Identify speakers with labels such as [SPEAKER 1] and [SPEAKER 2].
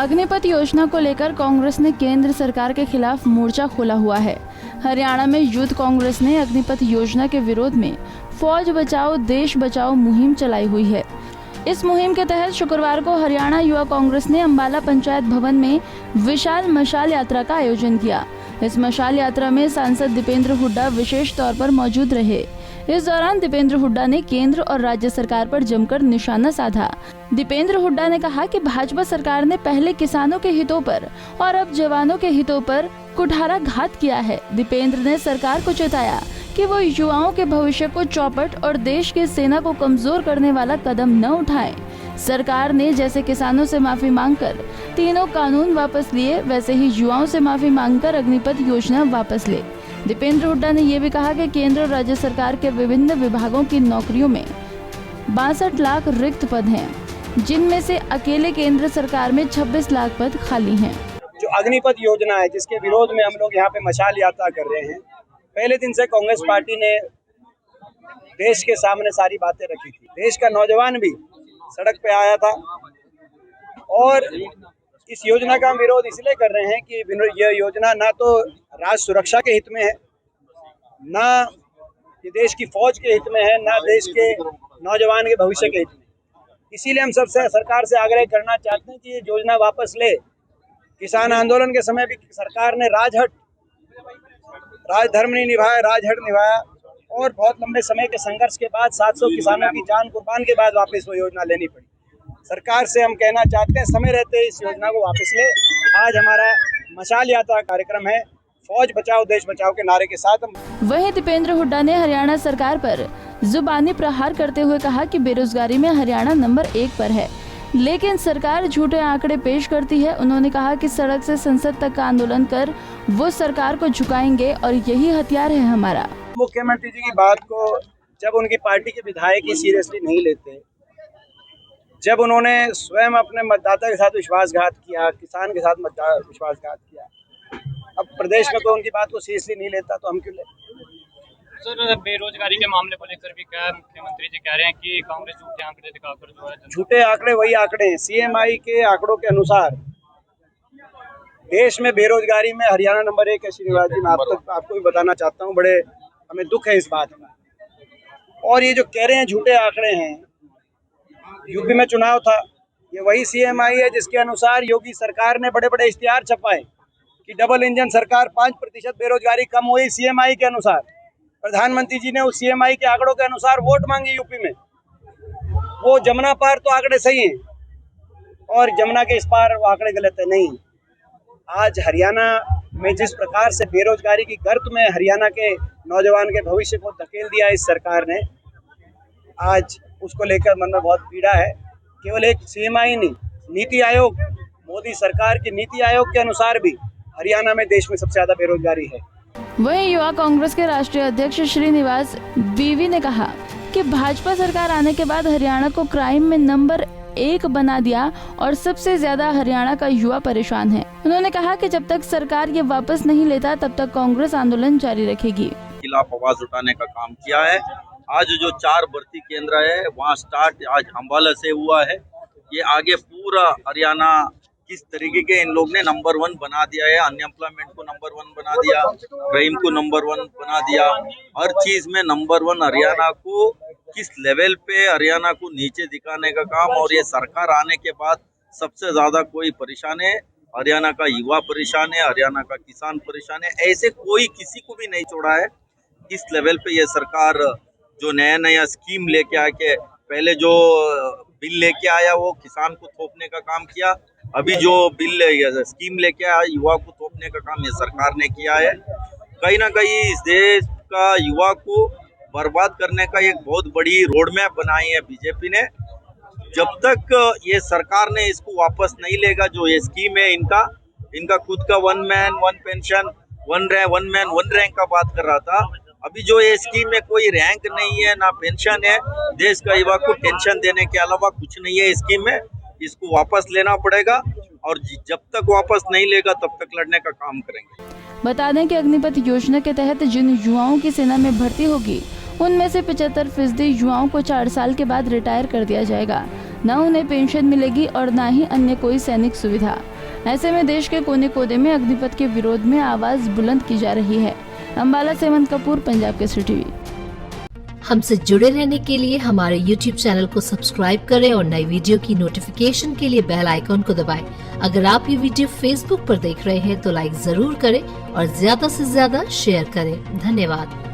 [SPEAKER 1] अग्निपथ योजना को लेकर कांग्रेस ने केंद्र सरकार के खिलाफ मोर्चा खोला हुआ है। हरियाणा में यूथ कांग्रेस ने अग्निपथ योजना के विरोध में फौज बचाओ देश बचाओ मुहिम चलाई हुई है। इस मुहिम के तहत शुक्रवार को हरियाणा युवा कांग्रेस ने अंबाला पंचायत भवन में विशाल मशाल यात्रा का आयोजन किया। इस मशाल यात्रा में सांसद दीपेंद्र हुड्डा विशेष तौर पर मौजूद रहे। इस दौरान दीपेंद्र हुड्डा ने केंद्र और राज्य सरकार पर जमकर निशाना साधा। दीपेंद्र हुड्डा ने कहा कि भाजपा सरकार ने पहले किसानों के हितों पर और अब जवानों के हितों पर कुठाराघात किया है। दीपेंद्र ने सरकार को चेताया कि वो युवाओं के भविष्य को चौपट और देश की सेना को कमजोर करने वाला कदम न उठाए। सरकार ने जैसे किसानों से माफी मांगकर तीनों कानून वापस लिए, वैसे ही युवाओं से माफी मांगकर अग्निपथ योजना वापस ले। दीपेंद्र हुड्डा ने ये भी कहा कि केंद्र और राज्य सरकार के विभिन्न विभागों की नौकरियों में 62 लाख रिक्त पद हैं, जिनमें से अकेले केंद्र सरकार में 26 लाख पद खाली हैं।
[SPEAKER 2] जो अग्निपथ योजना है, जिसके विरोध में हम लोग यहाँ पे मशाल यात्रा कर रहे हैं, पहले दिन से कांग्रेस पार्टी ने देश के सामने सारी बातें रखी थी। देश का नौजवान भी सड़क पे आया था और इस योजना का हम विरोध इसलिए कर रहे हैं कि यह योजना ना तो राष्ट्र सुरक्षा के हित में है, ना ये देश की फौज के हित में है, ना देश के नौजवान के भविष्य के हित में। इसीलिए हम सबसे सरकार से आग्रह करना चाहते हैं कि ये योजना वापस ले। किसान आंदोलन के समय भी सरकार ने राजधर्म नहीं निभाया, राजहट निभाया और बहुत लंबे समय के संघर्ष के बाद 700 किसानों की जान कुर्बान के बाद वापस वो योजना लेनी पड़ी। सरकार से हम कहना चाहते हैं, समय रहते इस योजना को वापस ले। आज हमारा मशाल यात्रा कार्यक्रम है, फौज बचाओ देश बचाओ के नारे के साथ।
[SPEAKER 1] वहीं दीपेंद्र हुड्डा ने हरियाणा सरकार पर जुबानी प्रहार करते हुए कहा कि बेरोजगारी में हरियाणा नंबर 1 पर है, लेकिन सरकार झूठे आंकड़े पेश करती है। उन्होंने कहा कि सड़क से संसद तक का आंदोलन कर वो सरकार को झुकाएंगे और यही हथियार है हमारा।
[SPEAKER 2] मुख्यमंत्री जी की बात को जब उनकी पार्टी के विधायक ही सीरियसली नहीं लेते, जब उन्होंने स्वयं अपने मतदाता के साथ विश्वासघात किया, किसान के साथ विश्वासघात किया, अब प्रदेश में कोई उनकी बात को सीरियसली नहीं लेता तो हम क्यों ले।
[SPEAKER 3] सर, बेरोजगारी के मामले को लेकर भी क्या मुख्यमंत्री जी कह रहे हैं कि कांग्रेस झूठे आंकड़े दिखाकर जो है
[SPEAKER 2] झूठे आंकड़े वही आंकड़े हैं। सीएमआई के आंकड़ों के अनुसार देश में बेरोजगारी में हरियाणा नंबर 1 है। श्रीनिवास जी, मैं आपको भी बताना चाहता हूँ, बड़े हमें दुख है इस बात का। और ये जो कह रहे हैं झूठे आंकड़े हैं, यूपी में चुनाव था, ये वही सीएमआई है जिसके अनुसार योगी सरकार ने बड़े बड़े इश्तिहार छपाए कि डबल इंजन सरकार 5% बेरोजगारी कम हुई। सीएमआई के अनुसार प्रधानमंत्री जी ने उस सीएमआई के आंकड़ों के अनुसार वोट मांगे यूपी में। वो जमुना पार तो आंकड़े सही हैं और जमुना के इस पार वो आंकड़े गलत है। नहीं, आज हरियाणा में जिस प्रकार से बेरोजगारी की गर्त में हरियाणा के नौजवान के भविष्य को धकेल दिया इस सरकार ने, आज उसको लेकर मन में बहुत पीड़ा है। केवल एक सीएमआई नहीं, नीति आयोग, मोदी सरकार की नीति आयोग के अनुसार भी हरियाणा में देश में सबसे ज्यादा बेरोजगारी है।
[SPEAKER 1] वहीं युवा कांग्रेस के राष्ट्रीय अध्यक्ष श्रीनिवास बीवी ने कहा कि भाजपा सरकार आने के बाद हरियाणा को क्राइम में नंबर 1 बना दिया और सबसे ज्यादा हरियाणा का युवा परेशान है। उन्होंने कहा कि जब तक सरकार ये वापस नहीं लेता तब तक कांग्रेस आंदोलन जारी रखेगी।
[SPEAKER 4] खिलाफ आवाज उठाने का काम किया है। आज जो 4 भर्ती केंद्र है वहाँ स्टार्ट आज अंबाला से हुआ है। ये आगे पूरा हरियाणा किस तरीके के इन लोग ने नंबर 1 बना दिया है। अनएम्प्लॉयमेंट को नंबर 1 बना दिया, क्राइम को नंबर 1 बना दिया, हर चीज में नंबर 1 हरियाणा को किस लेवल पे हरियाणा को नीचे दिखाने का काम। और ये सरकार आने के बाद सबसे ज्यादा कोई परेशान है, हरियाणा का युवा परेशान है, हरियाणा का किसान परेशान है। ऐसे कोई किसी को भी नहीं छोड़ा है। इस लेवल पे ये सरकार जो नया स्कीम लेके आके, पहले जो बिल लेके आया वो किसान को थोपने का काम किया, अभी जो बिल स्कीम लेके आया युवा को थोपने का काम ये सरकार ने किया है। कहीं ना कहीं इस देश का युवा को बर्बाद करने का एक बहुत बड़ी रोड मैप बनाई है बीजेपी ने। जब तक ये सरकार ने इसको वापस नहीं लेगा, जो ये स्कीम है इनका खुद का 1 मैन 1 पेंशन 1 मैन 1 रैंक का बात कर रहा था। अभी जो ये स्कीम में कोई रैंक नहीं है, ना पेंशन है, देश का युवा को टेंशन देने के अलावा कुछ नहीं है स्कीम में। इसको वापस लेना पड़ेगा और जब तक वापस नहीं लेगा तब तक लड़ने का काम करेंगे।
[SPEAKER 1] बता दें कि अग्निपथ योजना के तहत जिन युवाओं की सेना में भर्ती होगी उनमें से 75% युवाओं को 4 साल के बाद रिटायर कर दिया जाएगा। न उन्हें पेंशन मिलेगी और न ही अन्य कोई सैनिक सुविधा। ऐसे में देश के कोने कोने में अग्निपथ के विरोध में आवाज बुलंद की जा रही है। अंबाला से हेमंत कपूर, पंजाब केसरी टीवी।
[SPEAKER 5] हमसे जुड़े रहने के लिए हमारे YouTube चैनल को सब्सक्राइब करें और नई वीडियो की नोटिफिकेशन के लिए बेल आइकॉन को दबाएं। अगर आप ये वीडियो Facebook पर देख रहे हैं तो लाइक जरूर करें और ज्यादा से ज्यादा शेयर करें। धन्यवाद।